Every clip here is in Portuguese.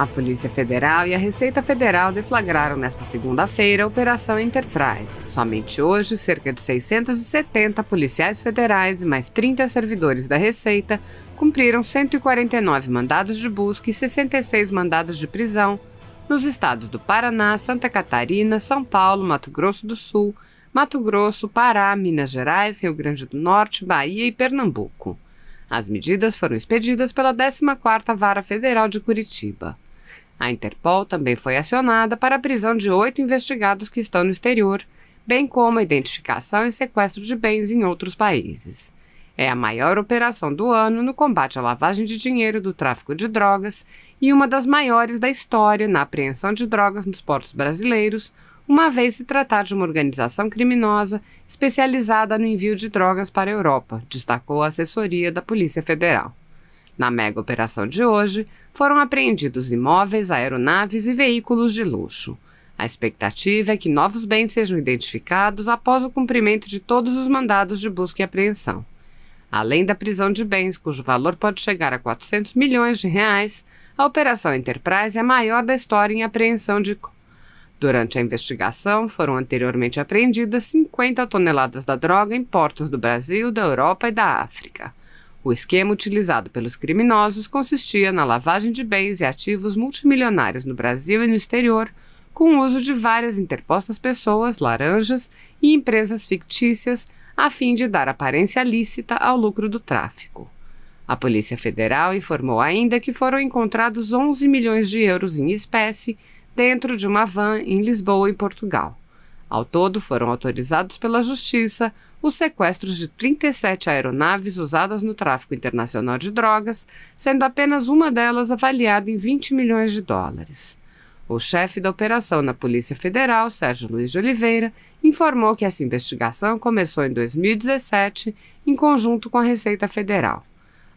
A Polícia Federal e a Receita Federal deflagraram nesta segunda-feira a Operação Enterprise. Somente hoje, cerca de 670 policiais federais e mais 30 servidores da Receita cumpriram 149 mandados de busca e 66 mandados de prisão nos estados do Paraná, Santa Catarina, São Paulo, Mato Grosso do Sul, Mato Grosso, Pará, Minas Gerais, Rio Grande do Norte, Bahia e Pernambuco. As medidas foram expedidas pela 14ª Vara Federal de Curitiba. A Interpol também foi acionada para a prisão de 8 investigados que estão no exterior, bem como a identificação e sequestro de bens em outros países. É a maior operação do ano no combate à lavagem de dinheiro do tráfico de drogas e uma das maiores da história na apreensão de drogas nos portos brasileiros, uma vez se tratar de uma organização criminosa especializada no envio de drogas para a Europa, destacou a assessoria da Polícia Federal. Na mega operação de hoje, foram apreendidos imóveis, aeronaves e veículos de luxo. A expectativa é que novos bens sejam identificados após o cumprimento de todos os mandados de busca e apreensão. Além da prisão de bens, cujo valor pode chegar a 400 milhões de reais, a Operação Enterprise é a maior da história em apreensão de... Durante a investigação, foram anteriormente apreendidas 50 toneladas da droga em portos do Brasil, da Europa e da África. O esquema utilizado pelos criminosos consistia na lavagem de bens e ativos multimilionários no Brasil e no exterior, com o uso de várias interpostas pessoas, laranjas e empresas fictícias, a fim de dar aparência lícita ao lucro do tráfico. A Polícia Federal informou ainda que foram encontrados 11 milhões de euros em espécie dentro de uma van em Lisboa, em Portugal. Ao todo, foram autorizados pela Justiça os sequestros de 37 aeronaves usadas no tráfico internacional de drogas, sendo apenas uma delas avaliada em 20 milhões de dólares. O chefe da operação na Polícia Federal, Sérgio Luiz de Oliveira, informou que essa investigação começou em 2017, em conjunto com a Receita Federal.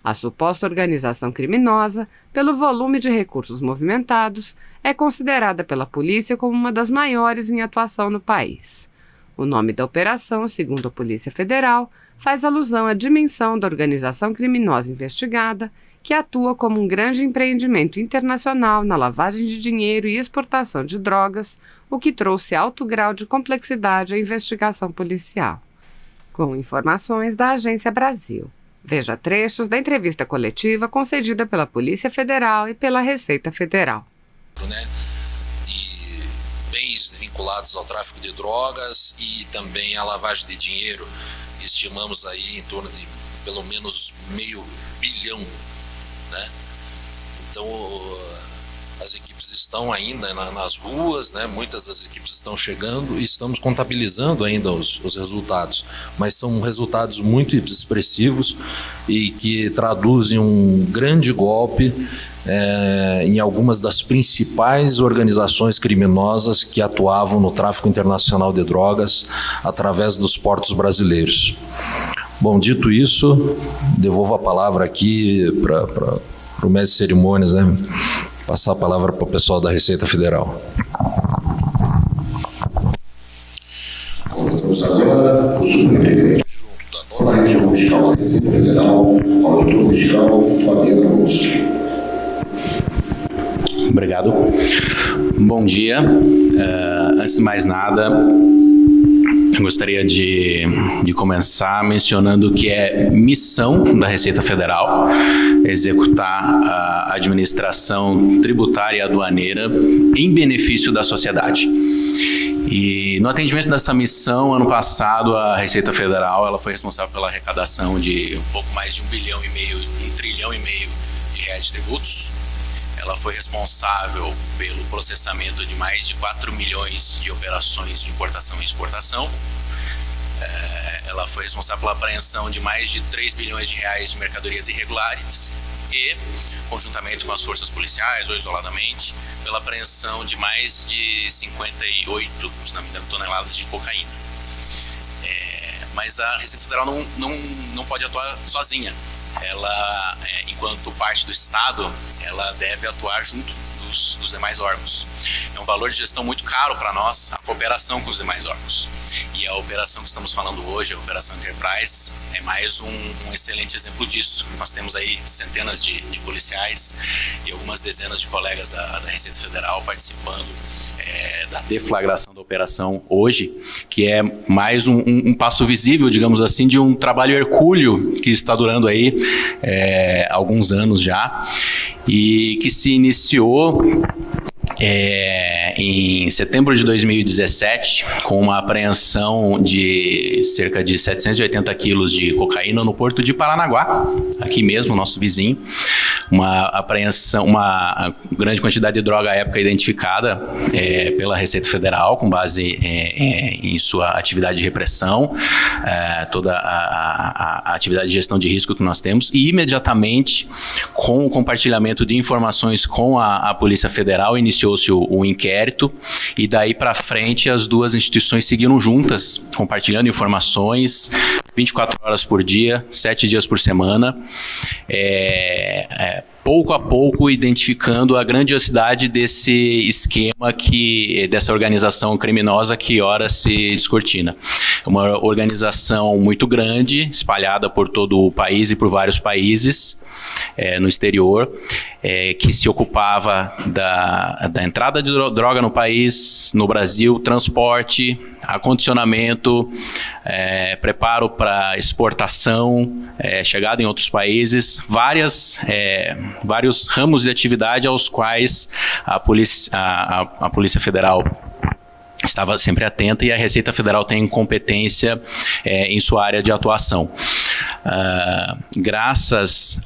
A suposta organização criminosa, pelo volume de recursos movimentados, é considerada pela polícia como uma das maiores em atuação no país. O nome da operação, segundo a Polícia Federal, faz alusão à dimensão da organização criminosa investigada, que atua como um grande empreendimento internacional na lavagem de dinheiro e exportação de drogas, o que trouxe alto grau de complexidade à investigação policial. Com informações da Agência Brasil. Veja trechos da entrevista coletiva concedida pela Polícia Federal e pela Receita Federal. De bens vinculados ao tráfico de drogas e também à lavagem de dinheiro. Estimamos aí em torno de pelo menos $500 milhão, né? Então as equipes estão ainda nas ruas, né? Muitas das equipes estão chegando e estamos contabilizando ainda os resultados, mas são resultados muito expressivos e que traduzem um grande golpe em algumas das principais organizações criminosas que atuavam no tráfico internacional de drogas através dos portos brasileiros. Bom, dito isso, devolvo a palavra aqui para o mestre de cerimônias, né? Passar a palavra para o pessoal da Receita Federal. Convidamos agora o superintendente da região fiscal da Receita Federal, auditor fiscal Fabiano Augusto. Obrigado. Bom dia. Antes de mais nada, eu gostaria de começar mencionando que é missão da Receita Federal executar a administração tributária e aduaneira em benefício da sociedade. E no atendimento dessa missão, ano passado, a Receita Federal ela foi responsável pela arrecadação de um pouco mais de 1,5 bilhão, 1,5 trilhão de reais de tributos. Ela foi responsável pelo processamento de mais de 4 milhões de operações de importação e exportação. Ela foi responsável pela apreensão de mais de 3 bilhões de reais de mercadorias irregulares e, conjuntamente com as forças policiais ou isoladamente, pela apreensão de mais de 58, se não me engano, toneladas de cocaína. Mas a Receita Federal não pode atuar sozinha. Ela, enquanto parte do Estado, ela deve atuar junto dos demais órgãos. É um valor de gestão muito caro para nós, a cooperação com os demais órgãos. E a operação que estamos falando hoje, a Operação Enterprise, é mais um excelente exemplo disso. Nós temos aí centenas de policiais e algumas dezenas de colegas da Receita Federal participando da deflagração da operação hoje, que é mais um passo visível, digamos assim, de um trabalho hercúleo que está durando aí alguns anos já e que se iniciou em setembro de 2017, com uma apreensão de cerca de 780 quilos de cocaína no porto de Paranaguá, aqui mesmo, nosso vizinho. Uma apreensão, uma grande quantidade de droga à época identificada pela Receita Federal, com base em sua atividade de repressão, toda a atividade de gestão de risco que nós temos, e imediatamente, com o compartilhamento de informações com a Polícia Federal, iniciou-se o inquérito, e daí para frente as duas instituições seguiram juntas, compartilhando informações 24 horas por dia, 7 dias por semana, pouco a pouco identificando a grandiosidade desse esquema, dessa organização criminosa que ora se descortina. Uma organização muito grande, espalhada por todo o país e por vários países no exterior, que se ocupava da entrada de droga no país, no Brasil, transporte, acondicionamento, preparo para exportação, chegada em outros países, vários ramos de atividade aos quais a Polícia Federal estava sempre atenta, e a Receita Federal tem competência em sua área de atuação. Graças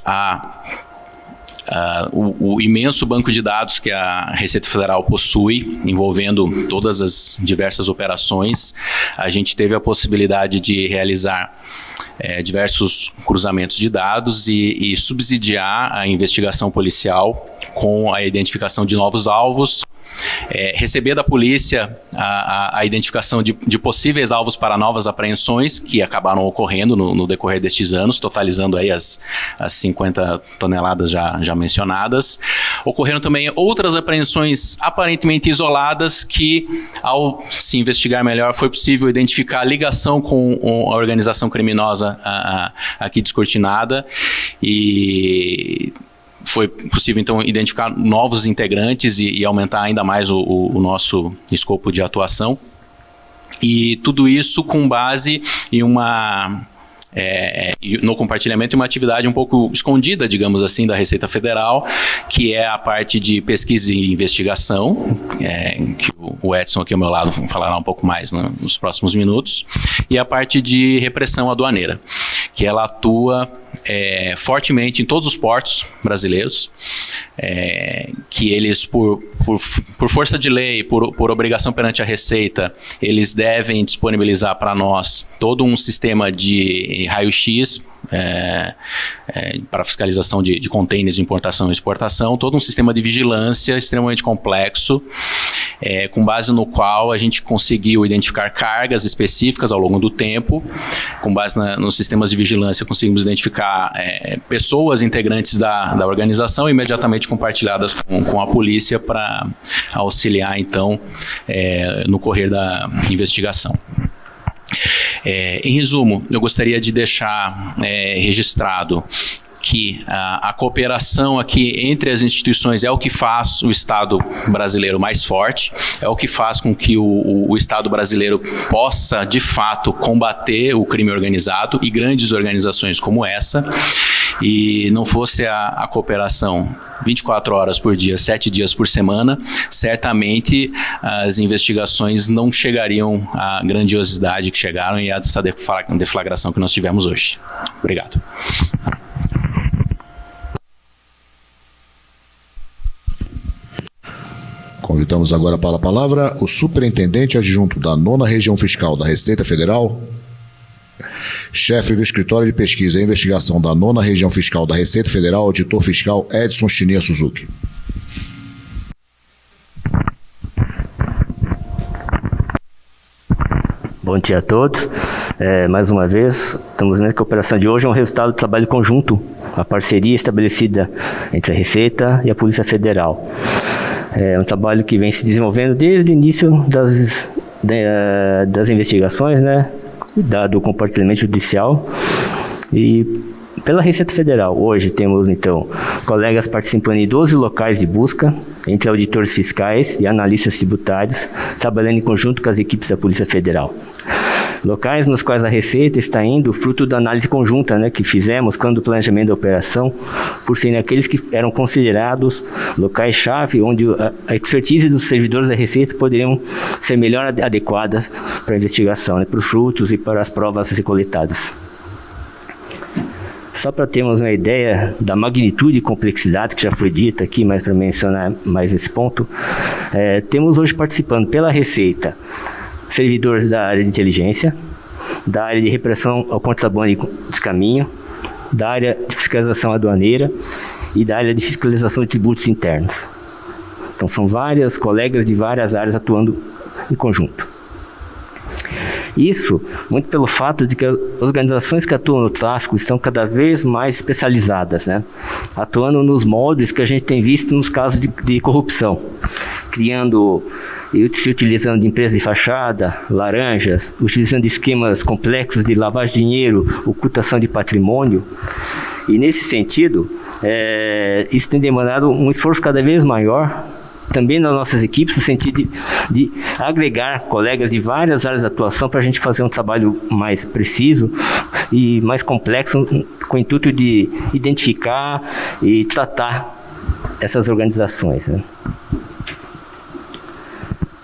o imenso banco de dados que a Receita Federal possui, envolvendo todas as diversas operações, a gente teve a possibilidade de realizar diversos cruzamentos de dados e subsidiar a investigação policial com a identificação de novos alvos, receber da polícia a identificação de possíveis alvos para novas apreensões que acabaram ocorrendo no decorrer destes anos, totalizando aí as 50 toneladas já mencionadas. Ocorreram também outras apreensões aparentemente isoladas que, ao se investigar melhor, foi possível identificar a ligação com a organização criminosa aqui descortinada, e foi possível, então, identificar novos integrantes e aumentar ainda mais o nosso escopo de atuação. E tudo isso com base em no compartilhamento de uma atividade um pouco escondida, digamos assim, da Receita Federal, que é a parte de pesquisa e investigação, que o Edson aqui ao meu lado falará um pouco mais nos próximos minutos, e a parte de repressão aduaneira, que ela atua fortemente em todos os portos brasileiros, que eles, por força de lei, por obrigação perante a Receita, eles devem disponibilizar para nós todo um sistema de raio-x para fiscalização de containers de importação e exportação, todo um sistema de vigilância extremamente complexo, com base no qual a gente conseguiu identificar cargas específicas ao longo do tempo. Com base nos sistemas de vigilância, conseguimos identificar pessoas integrantes da organização, imediatamente compartilhadas com a polícia para auxiliar, então, no correr da investigação. Em resumo, eu gostaria de deixar registrado que a cooperação aqui entre as instituições é o que faz o Estado brasileiro mais forte, é o que faz com que o Estado brasileiro possa, de fato, combater o crime organizado e grandes organizações como essa. E não fosse a cooperação 24 horas por dia, 7 dias por semana, certamente as investigações não chegariam à grandiosidade que chegaram e a essa deflagração que nós tivemos hoje. Obrigado. Convidamos agora para a palavra o superintendente adjunto da 9ª Região Fiscal da Receita Federal, chefe do Escritório de Pesquisa e Investigação da 9ª Região Fiscal da Receita Federal, auditor fiscal Edson Chinia Suzuki. Bom dia a todos. Mais uma vez, estamos vendo que a operação de hoje é um resultado do trabalho conjunto, a parceria estabelecida entre a Receita e a Polícia Federal. É um trabalho que vem se desenvolvendo desde o início das investigações, né, dado o compartilhamento judicial e pela Receita Federal. Hoje temos, então, colegas participando em 12 locais de busca, entre auditores fiscais e analistas tributários, trabalhando em conjunto com as equipes da Polícia Federal. Locais nos quais a Receita está indo fruto da análise conjunta, né, que fizemos quando o planejamento da operação, por serem aqueles que eram considerados locais-chave, onde a expertise dos servidores da Receita poderiam ser melhor adequadas para a investigação, né, para os frutos e para as provas recoletadas. Só para termos uma ideia da magnitude e complexidade que já foi dita aqui, mas para mencionar mais esse ponto, temos hoje participando pela Receita servidores da área de inteligência, da área de repressão ao contrabando e descaminho, da área de fiscalização aduaneira e da área de fiscalização de tributos internos. Então são vários colegas de várias áreas atuando em conjunto. Isso muito pelo fato de que as organizações que atuam no tráfico estão cada vez mais especializadas, né? Atuando nos moldes que a gente tem visto nos casos de corrupção, criando e se utilizando de empresas de fachada, laranjas, utilizando esquemas complexos de lavagem de dinheiro, ocultação de patrimônio. E nesse sentido, isso tem demandado um esforço cada vez maior também nas nossas equipes, no sentido de agregar colegas de várias áreas de atuação para a gente fazer um trabalho mais preciso e mais complexo, com o intuito de identificar e tratar essas organizações, né?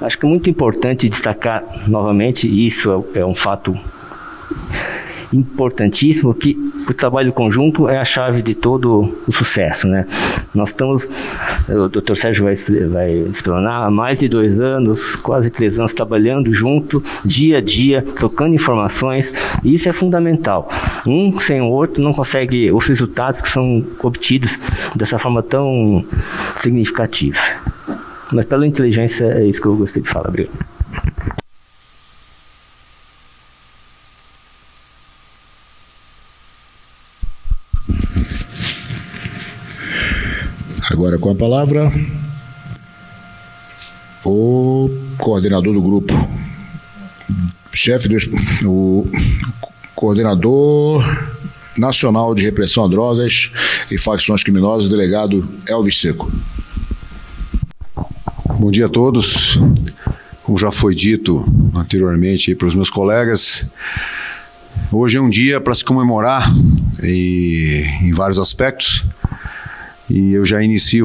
Acho que é muito importante destacar novamente, e isso é um fato importantíssimo, que o trabalho conjunto é a chave de todo o sucesso, né? Nós estamos, o Dr. Sérgio vai explanar, há mais de 2 anos, quase 3 anos, trabalhando junto, dia a dia, trocando informações, e isso é fundamental. Um sem o outro não consegue os resultados que são obtidos dessa forma tão significativa. Mas pela inteligência é isso que eu gostei de falar. Obrigado. Agora com a palavra o coordenador do grupo, o coordenador nacional de repressão a drogas e facções criminosas, delegado Elvis Seco. Bom dia a todos. Como já foi dito anteriormente para os meus colegas, hoje é um dia para se comemorar em vários aspectos, e eu já inicio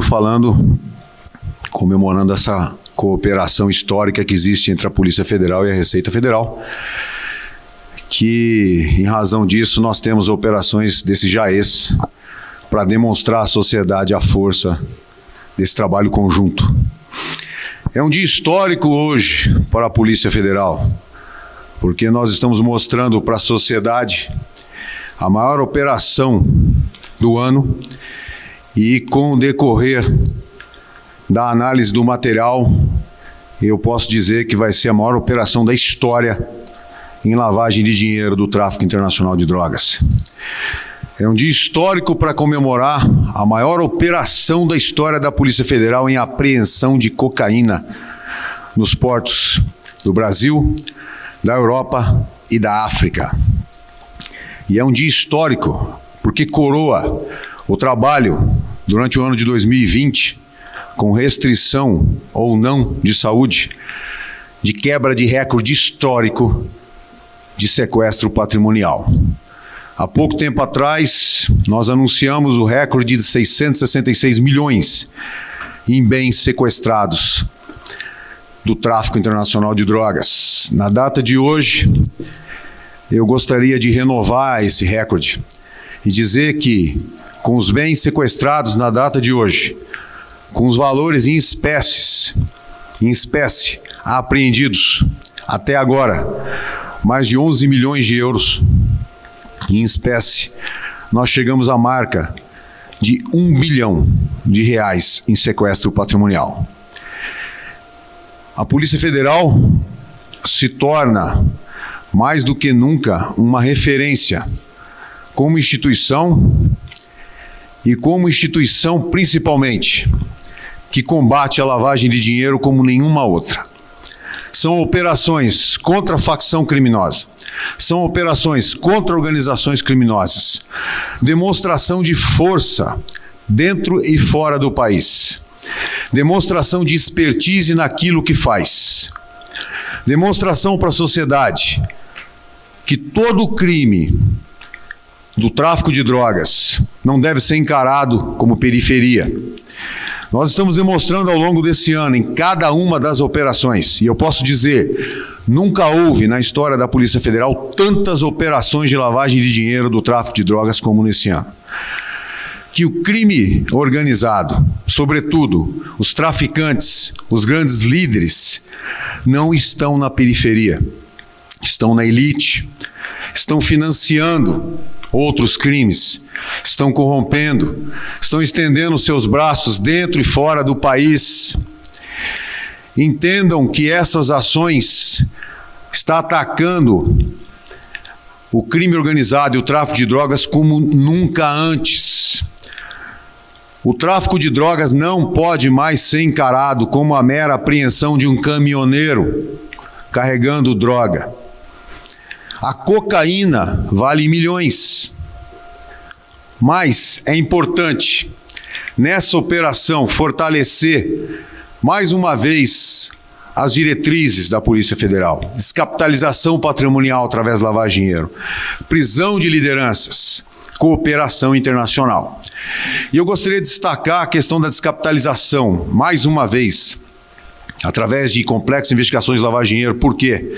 comemorando essa cooperação histórica que existe entre a Polícia Federal e a Receita Federal, que em razão disso nós temos operações desse jaez para demonstrar à sociedade a força desse trabalho conjunto. É um dia histórico hoje para a Polícia Federal, porque nós estamos mostrando para a sociedade a maior operação do ano, e com o decorrer da análise do material, eu posso dizer que vai ser a maior operação da história em lavagem de dinheiro do tráfico internacional de drogas. É um dia histórico para comemorar a maior operação da história da Polícia Federal em apreensão de cocaína nos portos do Brasil, da Europa e da África. E é um dia histórico porque coroa o trabalho durante o ano de 2020, com restrição ou não de saúde, de quebra de recorde histórico de sequestro patrimonial. Há pouco tempo atrás, nós anunciamos o recorde de 666 milhões em bens sequestrados do tráfico internacional de drogas. Na data de hoje, eu gostaria de renovar esse recorde e dizer que, com os bens sequestrados na data de hoje, com os valores em espécie apreendidos até agora, mais de 11 milhões de euros em espécie, nós chegamos à marca de 1 bilhão de reais em sequestro patrimonial. A Polícia Federal se torna, mais do que nunca, uma referência como instituição, e como instituição principalmente, que combate a lavagem de dinheiro como nenhuma outra. são operações contra a facção criminosa, são operações contra organizações criminosas, demonstração de força dentro e fora do país, demonstração de expertise naquilo que faz, demonstração para a sociedade que todo crime do tráfico de drogas não deve ser encarado como periferia. Nós estamos demonstrando ao longo desse ano, em cada uma das operações, e eu posso dizer, nunca houve na história da Polícia Federal tantas operações de lavagem de dinheiro do tráfico de drogas como nesse ano. Que o crime organizado, sobretudo os traficantes, os grandes líderes, não estão na periferia, estão na elite, estão financiando outros crimes, estão corrompendo, estão estendendo seus braços dentro e fora do país. Entendam que essas ações estão atacando o crime organizado e o tráfico de drogas como nunca antes. O tráfico de drogas não pode mais ser encarado como a mera apreensão de um caminhoneiro carregando droga. A cocaína vale milhões, mas é importante, nessa operação, fortalecer, mais uma vez, as diretrizes da Polícia Federal. Descapitalização patrimonial através de lavagem de dinheiro, prisão de lideranças, cooperação internacional. E eu gostaria de destacar a questão da descapitalização, mais uma vez, através de complexas investigações de lavagem de dinheiro. Por quê?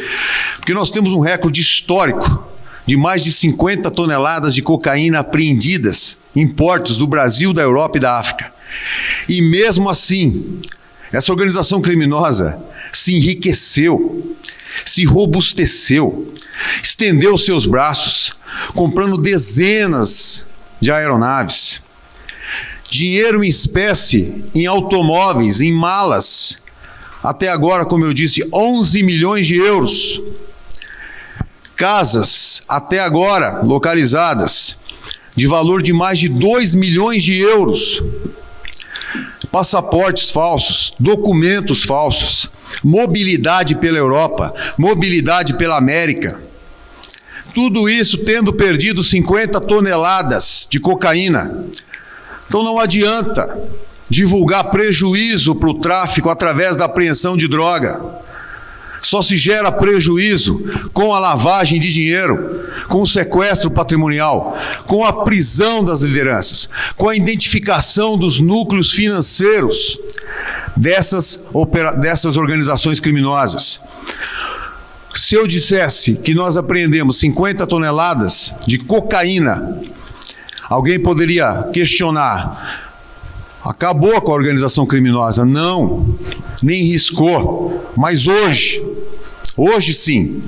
Porque nós temos um recorde histórico de mais de 50 toneladas de cocaína apreendidas em portos do Brasil, da Europa e da África. E mesmo assim, essa organização criminosa se enriqueceu, se robusteceu, estendeu seus braços, comprando dezenas de aeronaves, dinheiro em espécie, em automóveis, em malas. Até agora, como eu disse, 11 milhões de euros. Casas, até agora, localizadas, de valor de mais de 2 milhões de euros. Passaportes falsos, documentos falsos, mobilidade pela Europa, mobilidade pela América. Tudo isso tendo perdido 50 toneladas de cocaína. Então não adianta divulgar prejuízo para o tráfico através da apreensão de droga. Só se gera prejuízo com a lavagem de dinheiro, com o sequestro patrimonial, com a prisão das lideranças, com a identificação dos núcleos financeiros dessas organizações criminosas. Se eu dissesse que nós apreendemos 50 toneladas de cocaína, alguém poderia questionar: acabou com a organização criminosa? Não, nem riscou. Mas hoje sim,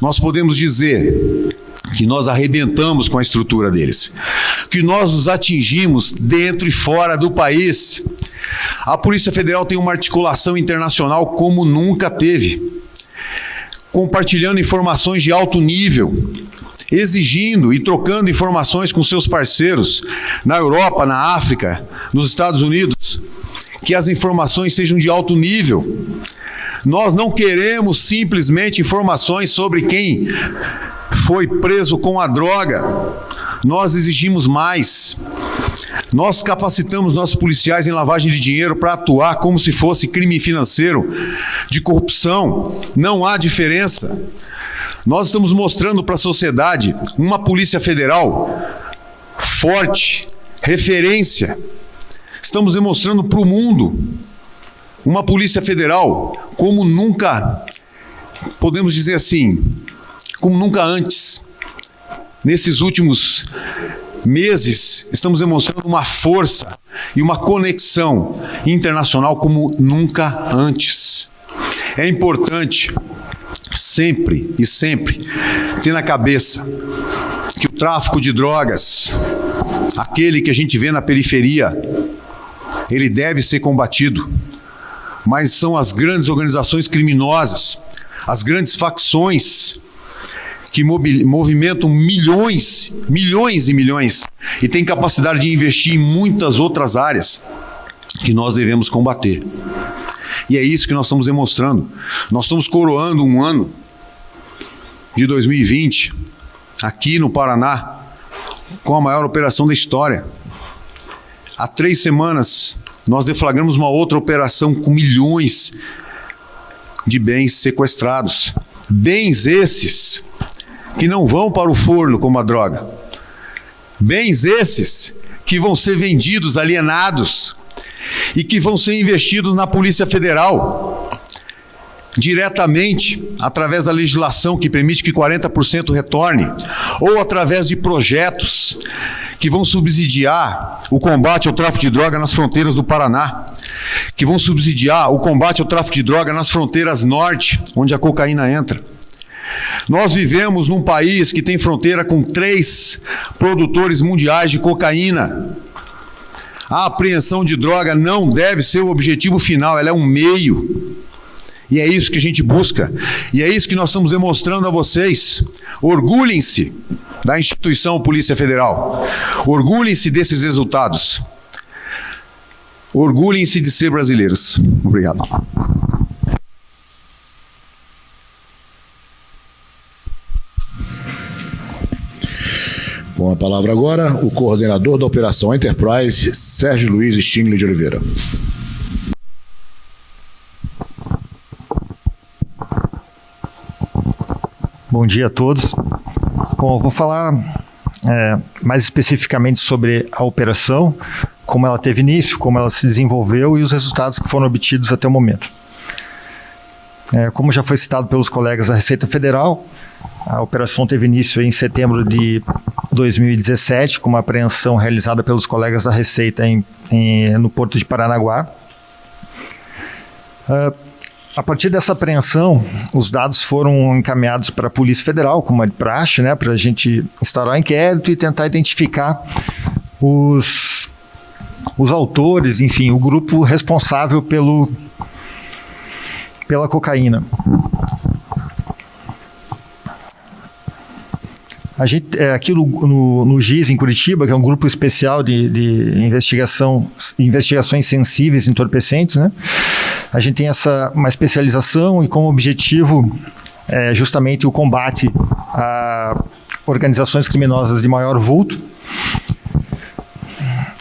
nós podemos dizer que nós arrebentamos com a estrutura deles, que nós os atingimos dentro e fora do país. A Polícia Federal tem uma articulação internacional como nunca teve, compartilhando informações de alto nível, exigindo e trocando informações com seus parceiros na Europa, na África, nos Estados Unidos, que as informações sejam de alto nível. Nós não queremos simplesmente informações sobre quem foi preso com a droga. Nós exigimos mais. Nós capacitamos nossos policiais em lavagem de dinheiro para atuar como se fosse crime financeiro, de corrupção. Não há diferença. Nós estamos mostrando para a sociedade uma Polícia Federal forte, referência. Estamos demonstrando para o mundo uma Polícia Federal como nunca, podemos dizer assim, como nunca antes. Nesses últimos meses, estamos demonstrando uma força e uma conexão internacional como nunca antes. É importante sempre e sempre ter na cabeça que o tráfico de drogas, aquele que a gente vê na periferia, ele deve ser combatido, mas são as grandes organizações criminosas, as grandes facções que movimentam milhões e milhões e têm capacidade de investir em muitas outras áreas que nós devemos combater. E é isso que nós estamos demonstrando. Nós estamos coroando um ano de 2020, aqui no Paraná, com a maior operação da história. Há 3 semanas, nós deflagramos uma outra operação com milhões de bens sequestrados. Bens esses que não vão para o forno como a droga. Bens esses que vão ser vendidos, alienados, e que vão ser investidos na Polícia Federal, diretamente, através da legislação que permite que 40% retorne, ou através de projetos que vão subsidiar o combate ao tráfico de droga nas fronteiras do Paraná, que vão subsidiar o combate ao tráfico de droga nas fronteiras norte, onde a cocaína entra. Nós vivemos num país que tem fronteira com 3 produtores mundiais de cocaína. A apreensão de droga não deve ser o objetivo final, ela é um meio. E é isso que a gente busca. E é isso que nós estamos demonstrando a vocês. Orgulhem-se da instituição Polícia Federal. Orgulhem-se desses resultados. Orgulhem-se de ser brasileiros. Obrigado. Com a palavra agora, o coordenador da Operação Enterprise, Sérgio Luiz Stingley de Oliveira. Bom dia a todos. Bom, eu vou falar mais especificamente sobre a operação, como ela teve início, como ela se desenvolveu e os resultados que foram obtidos até o momento. Como já foi citado pelos colegas da Receita Federal, a operação teve início em setembro de 2017, com uma apreensão realizada pelos colegas da Receita no Porto de Paranaguá. A partir dessa apreensão, os dados foram encaminhados para a Polícia Federal, como é de praxe, né, para a gente instaurar inquérito e tentar identificar os autores, enfim, o grupo responsável pela cocaína. A gente, aqui no GIS, em Curitiba, que é um grupo especial de investigações sensíveis e entorpecentes, né? A gente tem uma especialização e como objetivo justamente o combate a organizações criminosas de maior vulto.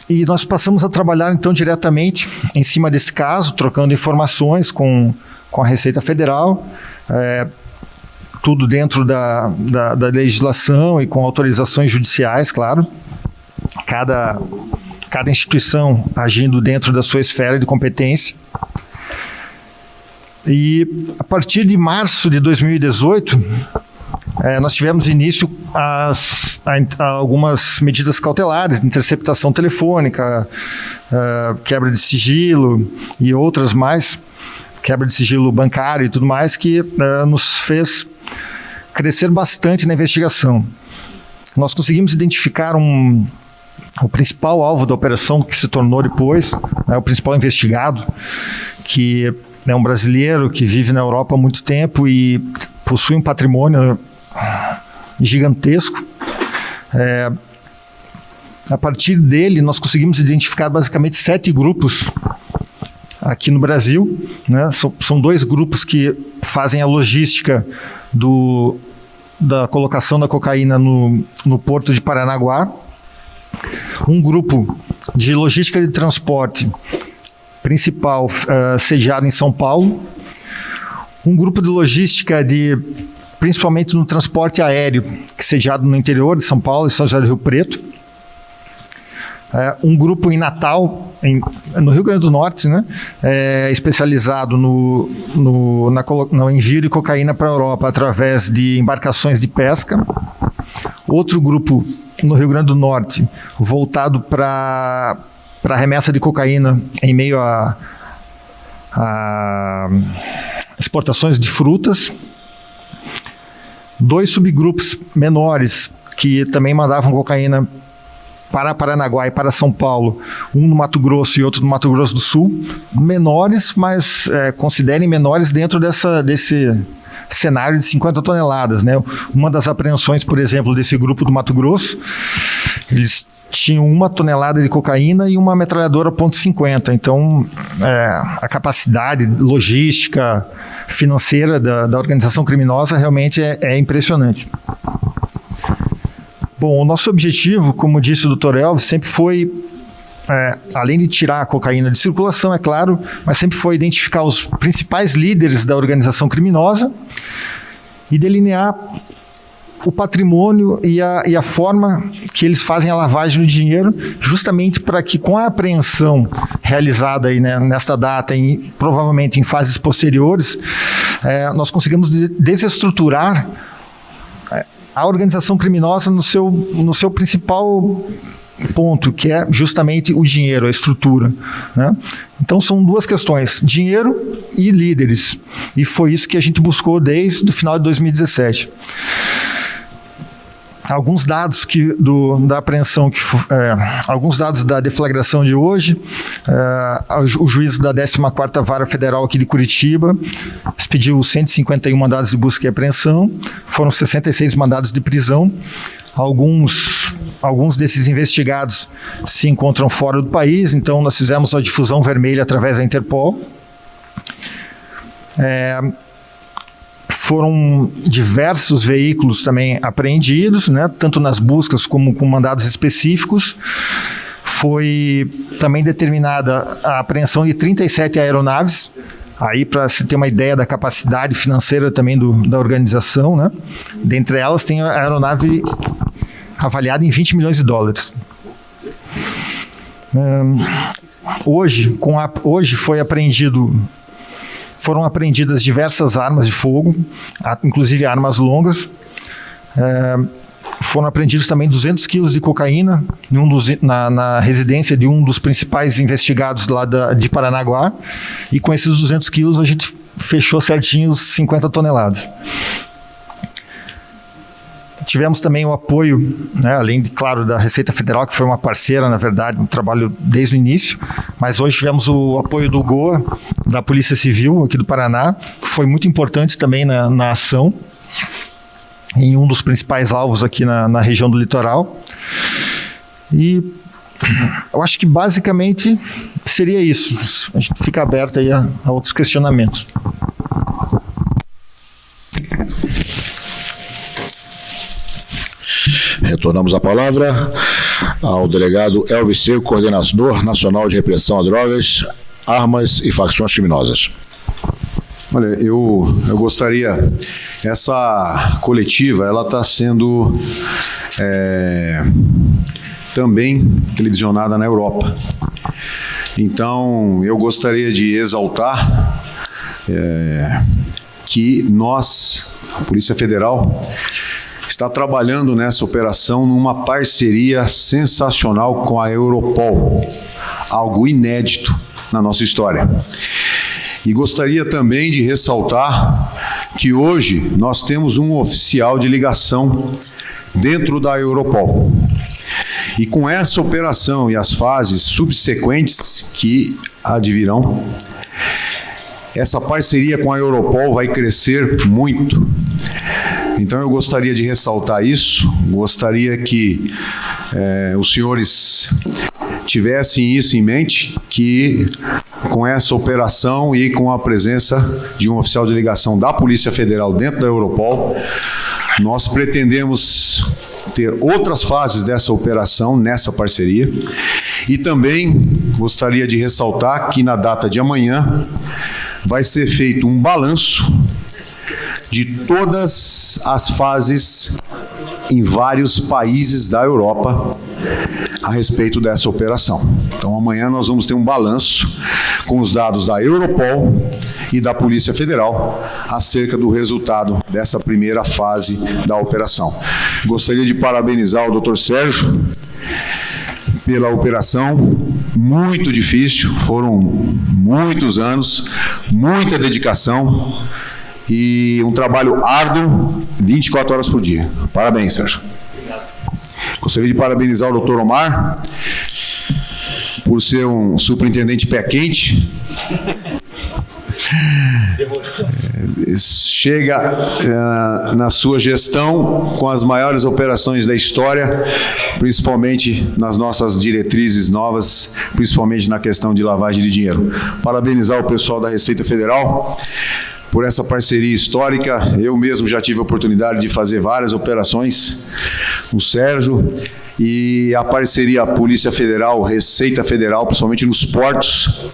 E nós passamos a trabalhar, então, diretamente em cima desse caso, trocando informações com a Receita Federal, tudo dentro da legislação e com autorizações judiciais, claro. Cada instituição agindo dentro da sua esfera de competência. E a partir de março de 2018, nós tivemos início a algumas medidas cautelares de interceptação telefônica, quebra de sigilo e outras mais, quebra de sigilo bancário e tudo mais, que nos fez crescer bastante na investigação. Nós conseguimos identificar o principal alvo da operação, que se tornou depois o principal investigado, que é um brasileiro que vive na Europa há muito tempo e possui um patrimônio gigantesco. A partir dele, nós conseguimos identificar basicamente 7 grupos aqui no Brasil, né? São 2 grupos que fazem a logística da colocação da cocaína no Porto de Paranaguá. Um grupo de logística de transporte principal sediado em São Paulo. Um grupo de logística principalmente no transporte aéreo, sediado no interior de São Paulo e São José do Rio Preto. Um grupo em Natal, no Rio Grande do Norte, né, especializado no envio de cocaína para a Europa através de embarcações de pesca. Outro grupo no Rio Grande do Norte, voltado para remessa de cocaína em meio a exportações de frutas. 2 subgrupos menores que também mandavam cocaína para Paranaguá e para São Paulo, um no Mato Grosso e outro no Mato Grosso do Sul, menores, mas considerem menores dentro desse cenário de 50 toneladas. Né? Uma das apreensões, por exemplo, desse grupo do Mato Grosso, eles tinham 1 tonelada de cocaína e uma metralhadora .50. Então, a capacidade logística, financeira da organização criminosa realmente é impressionante. Bom, o nosso objetivo, como disse o Dr. Elvis, sempre foi, além de tirar a cocaína de circulação, é claro, mas sempre foi identificar os principais líderes da organização criminosa e delinear o patrimônio e a forma que eles fazem a lavagem do dinheiro, justamente para que, com a apreensão realizada aí, né, nesta data, provavelmente em fases posteriores, nós consigamos desestruturar a organização criminosa no seu principal ponto, que é justamente o dinheiro, a estrutura, né? Então são duas questões, dinheiro e líderes, e foi isso que a gente buscou desde o final de 2017. Alguns dados da apreensão, alguns dados da deflagração de hoje, o juízo da 14ª Vara Federal aqui de Curitiba expediu 151 mandados de busca e apreensão, foram 66 mandados de prisão, alguns desses investigados se encontram fora do país, então nós fizemos a difusão vermelha através da Interpol. Foram diversos veículos também apreendidos, né, tanto nas buscas como com mandados específicos. Foi também determinada a apreensão de 37 aeronaves, aí para se ter uma ideia da capacidade financeira também da organização, né? Dentre elas tem a aeronave avaliada em 20 milhões de dólares. Hoje foram apreendidas diversas armas de fogo, inclusive armas longas. Foram apreendidos também 200 quilos de cocaína na residência de um dos principais investigados lá de Paranaguá. E com esses 200 quilos a gente fechou certinho os 50 toneladas. Tivemos também o apoio, né, além, claro, da Receita Federal, que foi uma parceira, na verdade, um trabalho desde o início, mas hoje tivemos o apoio do GOA, da Polícia Civil aqui do Paraná, que foi muito importante também na ação, em um dos principais alvos aqui na região do litoral. E eu acho que basicamente seria isso. A gente fica aberto aí a outros questionamentos. Retornamos a palavra ao delegado Elvis Seco, coordenador nacional de repressão a drogas, armas e facções criminosas. Olha, eu gostaria, essa coletiva, ela está sendo também televisionada na Europa. Então, eu gostaria de exaltar que nós, a Polícia Federal, está trabalhando nessa operação numa parceria sensacional com a Europol, algo inédito na nossa história. E gostaria também de ressaltar que hoje nós temos um oficial de ligação dentro da Europol. E com essa operação e as fases subsequentes que advirão, essa parceria com a Europol vai crescer muito. Então eu gostaria de ressaltar isso, gostaria que os senhores tivessem isso em mente, que com essa operação e com a presença de um oficial de ligação da Polícia Federal dentro da Europol, nós pretendemos ter outras fases dessa operação, nessa parceria. E também gostaria de ressaltar que na data de amanhã vai ser feito um balanço de todas as fases em vários países da Europa a respeito dessa operação. Então amanhã nós vamos ter um balanço com os dados da Europol e da Polícia Federal acerca do resultado dessa primeira fase da operação. Gostaria de parabenizar o Dr. Sérgio pela operação, muito difícil, foram muitos anos, muita dedicação e um trabalho árduo, 24 horas por dia. Parabéns, Sérgio. Gostaria de parabenizar o Dr. Omar por ser um superintendente pé quente chega na sua gestão com as maiores operações da história, principalmente nas nossas diretrizes novas, principalmente na questão de lavagem de dinheiro. Parabenizar o pessoal da Receita Federal por essa parceria histórica. Eu mesmo já tive a oportunidade de fazer várias operações com o Sérgio, e a parceria Polícia Federal, Receita Federal, principalmente nos portos,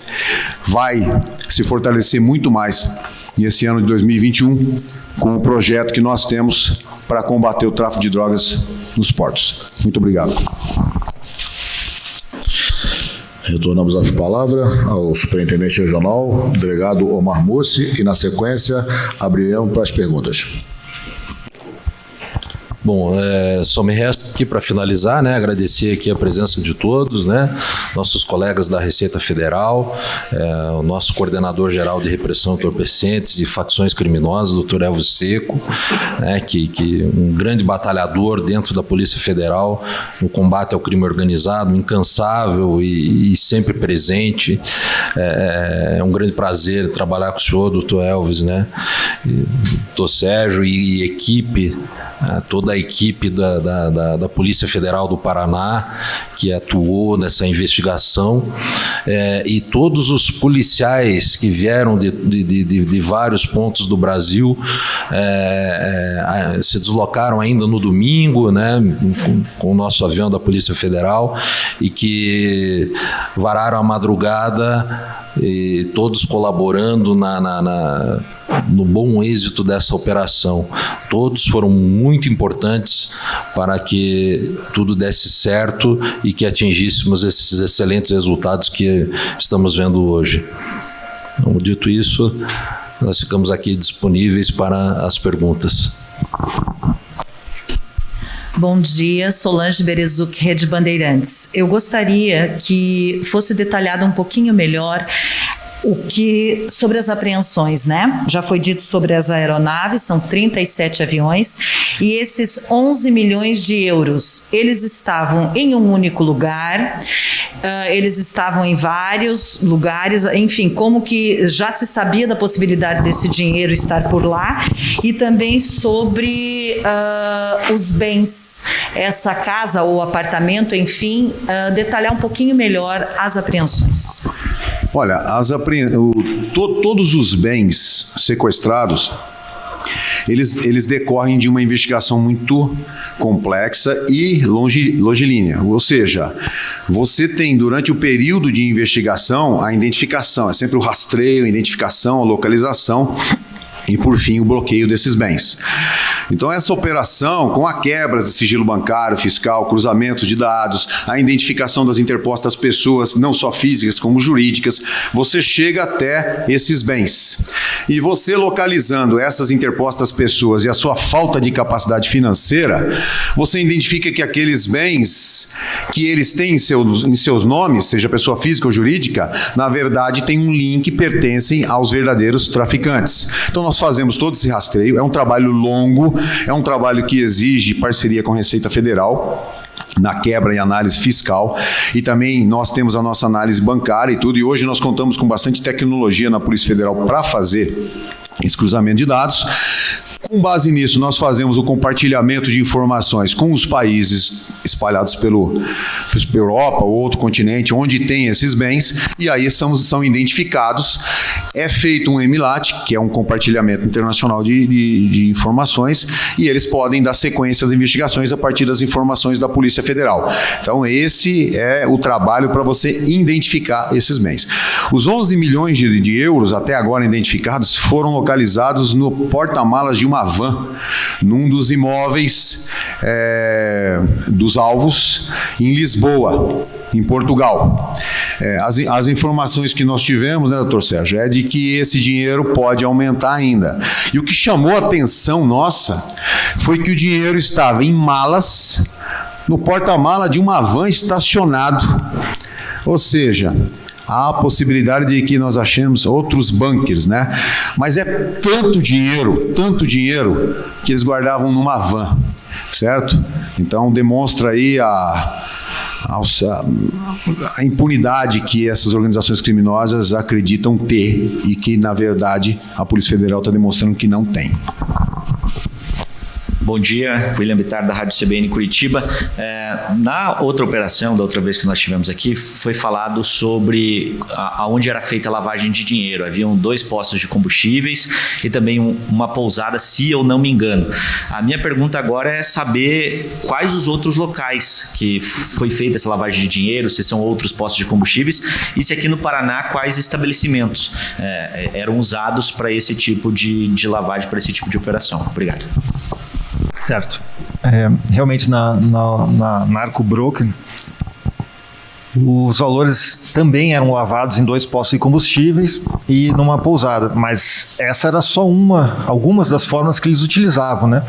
vai se fortalecer muito mais nesse ano de 2021 com o projeto que nós temos para combater o tráfico de drogas nos portos. Muito obrigado. Retornamos a palavra ao superintendente regional, delegado Omar Mussi, e na sequência abriremos para as perguntas. Bom, só me resta aqui para finalizar, né, agradecer aqui a presença de todos, né, nossos colegas da Receita Federal, o nosso coordenador geral de repressão a entorpecentes e facções criminosas, doutor Elvis Seco, né, que um grande batalhador dentro da Polícia Federal no combate ao crime organizado, incansável e sempre presente. É um grande prazer trabalhar com o senhor, doutor Elvis, né, doutor Sérgio e equipe, toda a equipe da Polícia Federal do Paraná que atuou nessa investigação, e todos os policiais que vieram de vários pontos do Brasil, se deslocaram ainda no domingo, né, com o nosso avião da Polícia Federal, e que vararam a madrugada, e todos colaborando no bom êxito dessa operação. Todos foram muito importantes para que tudo desse certo e que atingíssemos esses excelentes resultados que estamos vendo hoje. Então, dito isso, nós ficamos aqui disponíveis para as perguntas. Bom dia, Solange Berezuc, Rede Bandeirantes. Eu gostaria que fosse detalhado um pouquinho melhor sobre as apreensões, né? Já foi dito sobre as aeronaves, são 37 aviões, e esses 11 milhões de euros, eles estavam em um único lugar, eles estavam em vários lugares, enfim, como que já se sabia da possibilidade desse dinheiro estar por lá, e também sobre os bens, essa casa ou apartamento, enfim, detalhar um pouquinho melhor as apreensões. Olha, todos os bens sequestrados, eles decorrem de uma investigação muito complexa e longilínea. Ou seja, você tem durante o período de investigação a identificação, é sempre o rastreio, a identificação, a localização e, por fim, o bloqueio desses bens. Então, essa operação, com a quebra de sigilo bancário, fiscal, cruzamento de dados, a identificação das interpostas pessoas, não só físicas como jurídicas, você chega até esses bens. E você localizando essas interpostas pessoas e a sua falta de capacidade financeira, você identifica que aqueles bens que eles têm em seus nomes, seja pessoa física ou jurídica, na verdade tem um link, pertencem aos verdadeiros traficantes. Então, nós fazemos todo esse rastreio, é um trabalho longo, é um trabalho que exige parceria com a Receita Federal na quebra e análise fiscal, e também nós temos a nossa análise bancária e tudo, e hoje nós contamos com bastante tecnologia na Polícia Federal para fazer esse cruzamento de dados. Com base nisso, nós fazemos o compartilhamento de informações com os países espalhados pela Europa ou outro continente, onde tem esses bens, e aí são identificados. É feito um MLAT, que é um compartilhamento internacional de informações, e eles podem dar sequência às investigações a partir das informações da Polícia Federal. Então, esse é o trabalho para você identificar esses bens. Os 11 milhões de euros até agora identificados foram localizados no porta-malas de uma van, num dos imóveis dos alvos, em Lisboa, em Portugal. As informações que nós tivemos, né, doutor Sérgio, é de que esse dinheiro pode aumentar ainda. E o que chamou a atenção nossa foi que o dinheiro estava em malas, no porta-mala de uma van estacionado. Ou seja, há a possibilidade de que nós achemos outros bunkers, né? Mas é tanto dinheiro, que eles guardavam numa van, certo? Então demonstra aí a impunidade que essas organizações criminosas acreditam ter e que, na verdade, a Polícia Federal está demonstrando que não tem. Bom dia, William Bittar, da Rádio CBN Curitiba. Na outra operação, da outra vez que nós tivemos aqui, foi falado sobre aonde era feita a lavagem de dinheiro. Haviam 2 postos de combustíveis e também uma pousada, se eu não me engano. A minha pergunta agora é saber quais os outros locais que foi feita essa lavagem de dinheiro, se são outros postos de combustíveis, e se aqui no Paraná, quais estabelecimentos eram usados para esse tipo de lavagem, para esse tipo de operação. Obrigado. Certo. Realmente na Narco Broker, os valores também eram lavados em 2 postos de combustíveis e numa pousada, mas essa era só algumas das formas que eles utilizavam, né?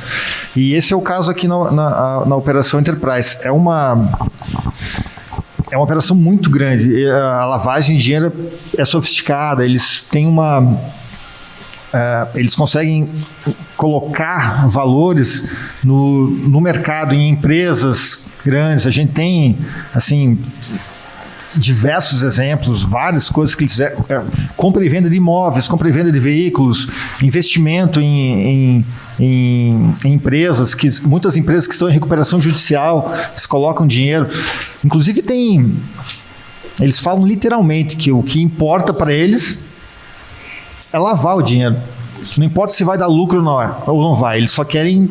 E esse é o caso aqui na Operação Enterprise. É uma operação muito grande. A lavagem de dinheiro é sofisticada, eles têm eles conseguem colocar valores no mercado, em empresas grandes. A gente tem, assim, diversos exemplos, várias coisas que eles fizeram. Compra e venda de imóveis, compra e venda de veículos, investimento em empresas, muitas empresas que estão em recuperação judicial, eles colocam dinheiro. Inclusive eles falam literalmente que o que importa para eles é lavar o dinheiro. Não importa se vai dar lucro ou não vai, eles só querem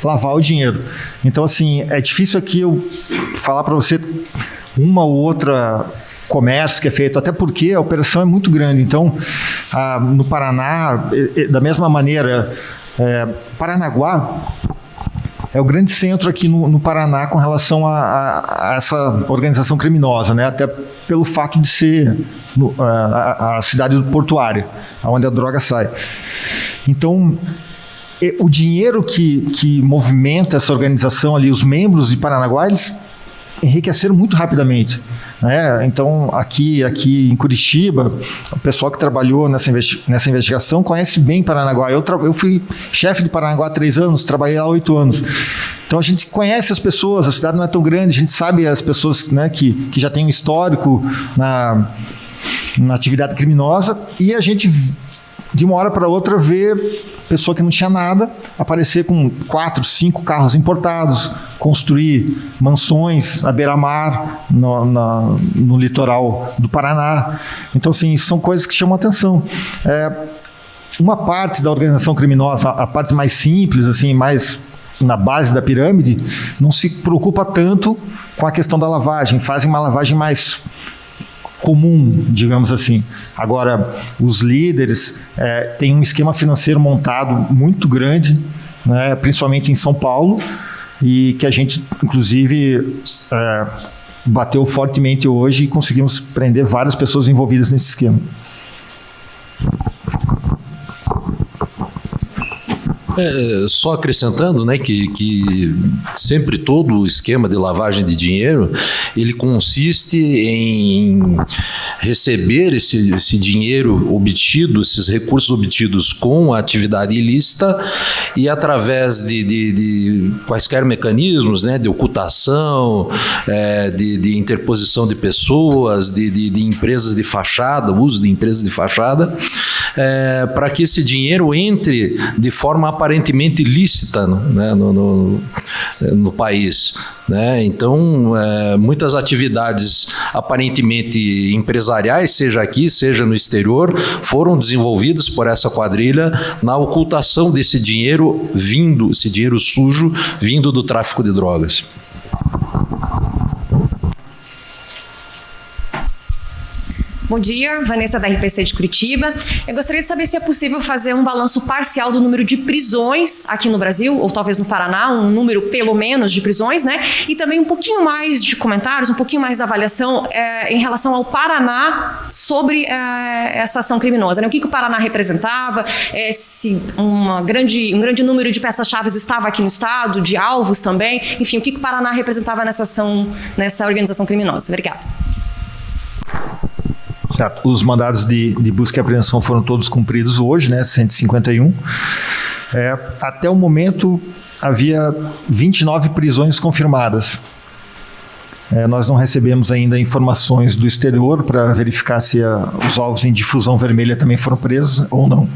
lavar o dinheiro. Então, assim, é difícil aqui eu falar para você uma ou outra comércio que é feito, até porque a operação é muito grande. Então, no Paraná, da mesma maneira, Paranaguá é o grande centro aqui no Paraná com relação a essa organização criminosa, né? Até pelo fato de ser a cidade portuária, onde a droga sai. Então, o dinheiro que movimenta essa organização ali, os membros de Paranaguá, eles enriqueceram muito rapidamente, né? Então, aqui em Curitiba, o pessoal que trabalhou nessa investigação conhece bem Paranaguá. Eu fui chefe de Paranaguá há 3 anos, trabalhei lá há 8 anos. Então, a gente conhece as pessoas, a cidade não é tão grande, a gente sabe as pessoas, né, que já têm um histórico na atividade criminosa, e a gente, de uma hora para outra, vê pessoa que não tinha nada aparecer com 4, 5 carros importados, construir mansões à beira-mar no litoral do Paraná. Então, assim, são coisas que chamam a atenção. Uma parte da organização criminosa, a parte mais simples, assim, mais na base da pirâmide, não se preocupa tanto com a questão da lavagem, fazem uma lavagem mais comum, digamos assim. Agora, os líderes têm um esquema financeiro montado muito grande, né, principalmente em São Paulo, e que a gente, inclusive, bateu fortemente hoje e conseguimos prender várias pessoas envolvidas nesse esquema. Só acrescentando, né, que sempre todo o esquema de lavagem de dinheiro, ele consiste em receber esse dinheiro obtido, esses recursos obtidos com a atividade ilícita, e através de quaisquer mecanismos, né, de ocultação, de interposição de pessoas, de empresas de fachada, uso de empresas de fachada, para que esse dinheiro entre de forma aparentemente ilícita, né, no país, né? Então, muitas atividades aparentemente empresariais, seja aqui, seja no exterior, foram desenvolvidas por essa quadrilha na ocultação desse dinheiro esse dinheiro sujo vindo do tráfico de drogas. Bom dia, Vanessa da RPC de Curitiba. Eu gostaria de saber se é possível fazer um balanço parcial do número de prisões aqui no Brasil, ou talvez no Paraná, um número pelo menos de prisões, né? E também um pouquinho mais de comentários, um pouquinho mais da avaliação em relação ao Paraná sobre essa ação criminosa, né? O que o Paraná representava, se um grande número de peças-chave estava aqui no estado, de alvos também, enfim, o que o Paraná representava nessa organização criminosa. Obrigada. Certo. Os mandados de busca e apreensão foram todos cumpridos hoje, né? 151. Até o momento, havia 29 prisões confirmadas. Nós não recebemos ainda informações do exterior para verificar se os alvos em difusão vermelha também foram presos ou não.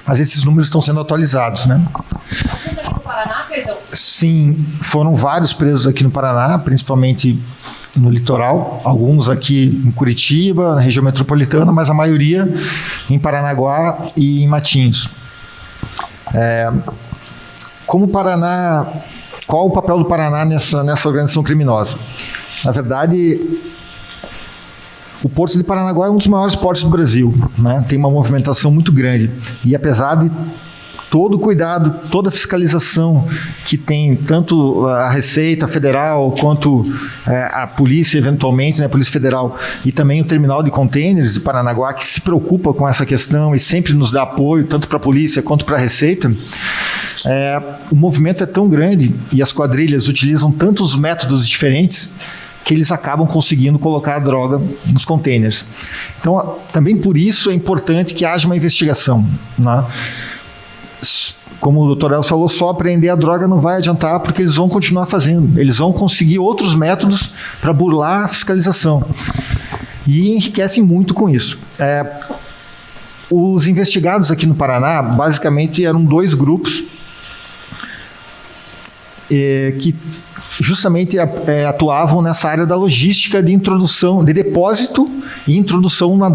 Mas esses números estão sendo atualizados, né? Alguns aqui no Paraná, perdão? Sim, foram vários presos aqui no Paraná, principalmente no litoral, alguns aqui em Curitiba, na região metropolitana, mas a maioria em Paranaguá e em Matinhos. Como o Paraná, qual o papel do Paraná nessa organização criminosa? Na verdade, o Porto de Paranaguá é um dos maiores portos do Brasil, né? Tem uma movimentação muito grande e apesar de todo o cuidado, toda a fiscalização que tem tanto a Receita Federal quanto a polícia, eventualmente, né, a Polícia Federal, e também o terminal de containers de Paranaguá, que se preocupa com essa questão e sempre nos dá apoio, tanto para a polícia quanto para a Receita, o movimento é tão grande e as quadrilhas utilizam tantos métodos diferentes que eles acabam conseguindo colocar a droga nos containers. Então, também por isso é importante que haja uma investigação, né? Como o Dr. Elcio falou, só apreender a droga não vai adiantar porque eles vão continuar fazendo. Eles vão conseguir outros métodos para burlar a fiscalização. E enriquecem muito com isso. Os investigados aqui no Paraná, basicamente, eram 2 grupos que justamente atuavam nessa área da logística de introdução, de depósito e introdução da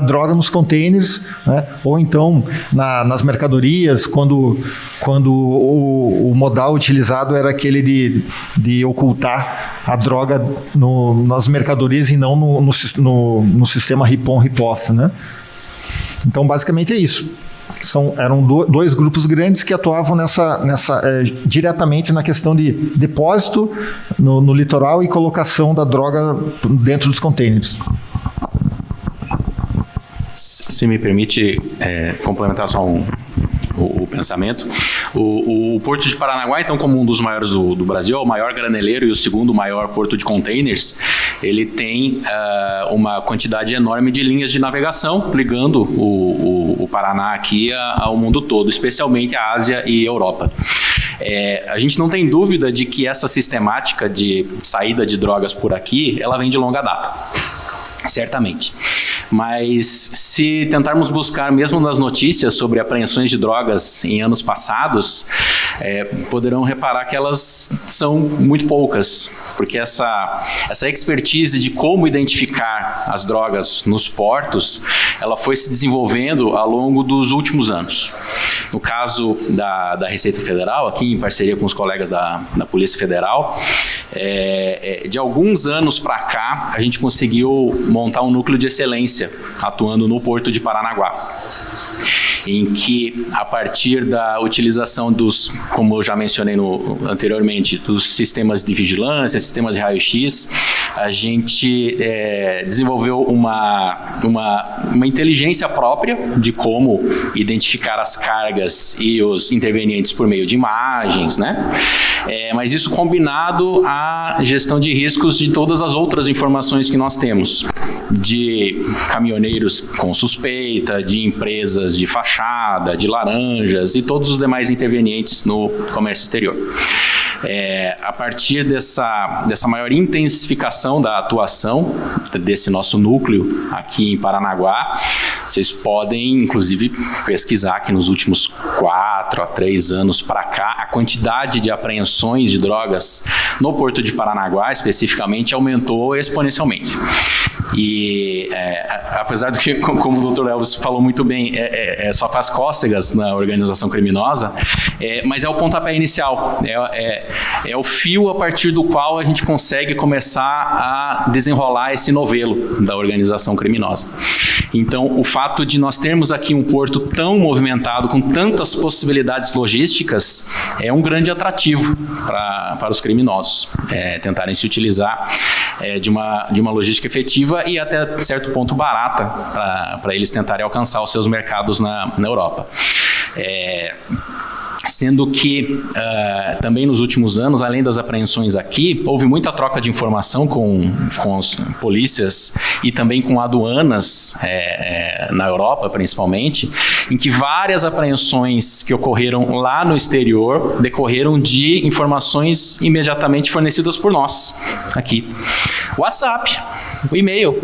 droga nos containers, né? Ou então nas mercadorias, quando o modal utilizado era aquele de ocultar a droga nas mercadorias e não no sistema RIPON, RIPOF, né? Então, basicamente é isso. Eram 2 grupos grandes que atuavam diretamente na questão de depósito no litoral e colocação da droga dentro dos containers. Se me permite complementar só o pensamento. O Porto de Paranaguá, então, como um dos maiores do Brasil, é o maior graneleiro e o segundo maior porto de containers. Ele tem uma quantidade enorme de linhas de navegação ligando o Paraná aqui ao mundo todo, especialmente a Ásia e Europa. A gente não tem dúvida de que essa sistemática de saída de drogas por aqui, ela vem de longa data. Certamente. Mas se tentarmos buscar mesmo nas notícias sobre apreensões de drogas em anos passados, poderão reparar que elas são muito poucas, porque essa expertise de como identificar as drogas nos portos, ela foi se desenvolvendo ao longo dos últimos anos. No caso da Receita Federal, aqui em parceria com os colegas da Polícia Federal, de alguns anos para cá, a gente conseguiu montar um núcleo de excelência atuando no Porto de Paranaguá, em que, a partir da utilização dos, como eu já mencionei anteriormente, dos sistemas de vigilância, sistemas de raio-x, a gente desenvolveu uma inteligência própria de como identificar as cargas e os intervenientes por meio de imagens, né? Mas isso combinado à gestão de riscos de todas as outras informações que nós temos, de caminhoneiros com suspeita, de empresas de fachada, de laranjas e todos os demais intervenientes no comércio exterior. A partir dessa maior intensificação da atuação desse nosso núcleo aqui em Paranaguá, vocês podem, inclusive, pesquisar que nos últimos 4 a 3 anos para cá, a quantidade de apreensões de drogas no Porto de Paranaguá, especificamente, aumentou exponencialmente. E apesar do que, como o Dr. Elvis falou muito bem, só faz cócegas na organização criminosa, mas é o pontapé inicial, é o fio a partir do qual a gente consegue começar a desenrolar esse novelo da organização criminosa. Então, o fato de nós termos aqui um porto tão movimentado, com tantas possibilidades logísticas, é um grande atrativo para os criminosos tentarem se utilizar de uma logística efetiva e até certo ponto barata para eles tentarem alcançar os seus mercados na Europa. sendo que também nos últimos anos, além das apreensões aqui, houve muita troca de informação com as polícias e também com aduanas na Europa, principalmente, em que várias apreensões que ocorreram lá no exterior decorreram de informações imediatamente fornecidas por nós aqui. WhatsApp, o e-mail,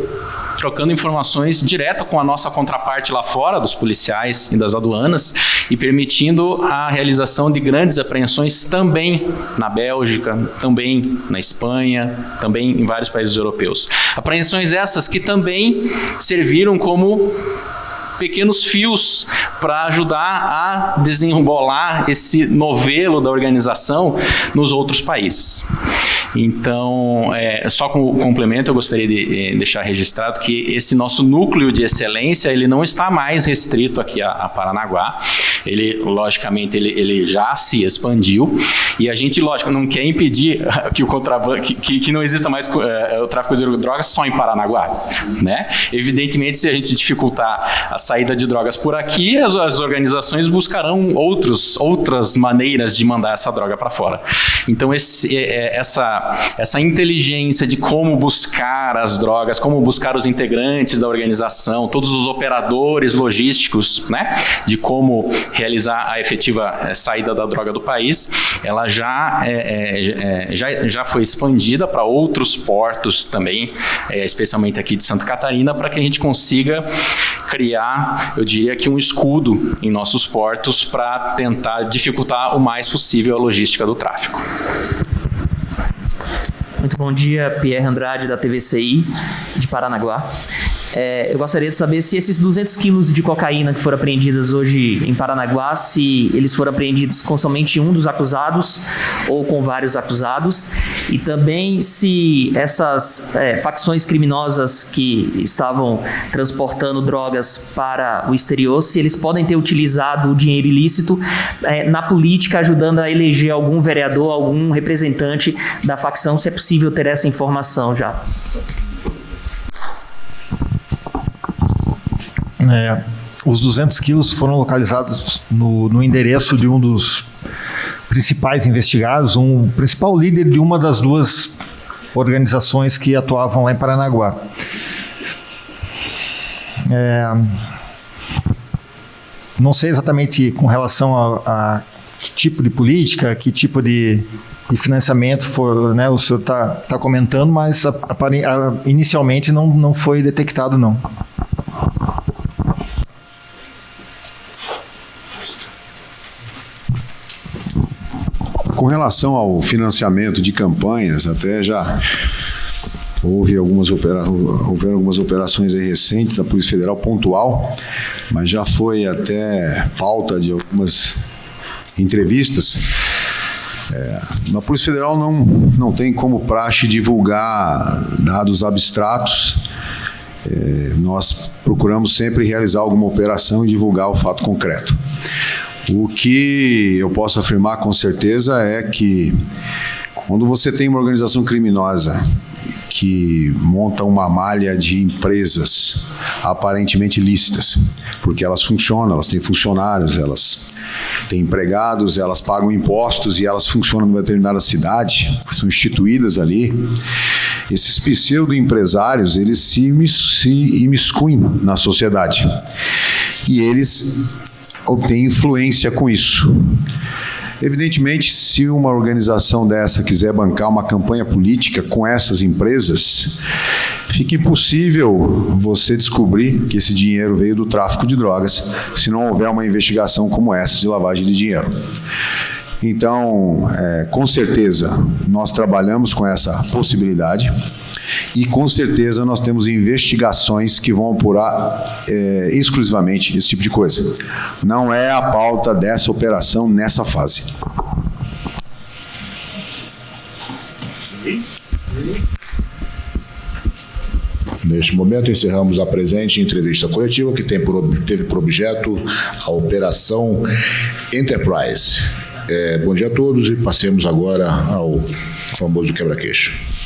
trocando informações direto com a nossa contraparte lá fora, dos policiais e das aduanas, e permitindo a realização de grandes apreensões também na Bélgica, também na Espanha, também em vários países europeus. Apreensões essas que também serviram como pequenos fios para ajudar a desenrolar esse novelo da organização nos outros países. Então, só como complemento, eu gostaria de deixar registrado que esse nosso núcleo de excelência, ele não está mais restrito aqui a Paranaguá. Ele, logicamente, ele já se expandiu e a gente, lógico, não quer impedir que o contrabando, que não exista mais o tráfico de drogas só em Paranaguá, né? Evidentemente, se a gente dificultar a saída de drogas por aqui, as organizações buscarão outras maneiras de mandar essa droga para fora. Então, essa inteligência de como buscar as drogas, como buscar os integrantes da organização, todos os operadores logísticos, né, de como realizar a efetiva saída da droga do país, ela já foi expandida para outros portos também, especialmente aqui de Santa Catarina, para que a gente consiga criar, eu diria que um escudo em nossos portos para tentar dificultar o mais possível a logística do tráfico. Muito bom dia, Pierre Andrade, da TVCI, de Paranaguá. Eu gostaria de saber se esses 200 quilos de cocaína que foram apreendidas hoje em Paranaguá, se eles foram apreendidos com somente um dos acusados ou com vários acusados, e também se essas facções criminosas que estavam transportando drogas para o exterior, se eles podem ter utilizado o dinheiro ilícito na política, ajudando a eleger algum vereador, algum representante da facção, se é possível ter essa informação já. Os 200 quilos foram localizados no endereço de um dos principais investigados, um principal líder de uma das duas organizações que atuavam lá em Paranaguá. Não sei exatamente com relação a que tipo de política, que tipo de financiamento né, o senhor está comentando, mas inicialmente não foi detectado, não. Com relação ao financiamento de campanhas, até já houveram algumas operações aí recentes da Polícia Federal, pontual, mas já foi até pauta de algumas entrevistas. A Polícia Federal não tem como praxe divulgar dados abstratos. Nós procuramos sempre realizar alguma operação e divulgar o fato concreto. O que eu posso afirmar com certeza é que quando você tem uma organização criminosa que monta uma malha de empresas aparentemente lícitas, porque elas funcionam, elas têm funcionários, elas têm empregados, elas pagam impostos e elas funcionam numa determinada cidade, são instituídas ali, esses pseudo-empresários, eles se imiscuem na sociedade e eles obtêm influência com isso. Evidentemente, se uma organização dessa quiser bancar uma campanha política com essas empresas, fica impossível você descobrir que esse dinheiro veio do tráfico de drogas, se não houver uma investigação como essa de lavagem de dinheiro. Então, com certeza, nós trabalhamos com essa possibilidade e, com certeza, nós temos investigações que vão apurar exclusivamente esse tipo de coisa. Não é a pauta dessa operação nessa fase. Neste momento, encerramos a presente entrevista coletiva que teve por objeto a Operação Enterprise. Bom dia a todos e passemos agora ao famoso quebra-queixo.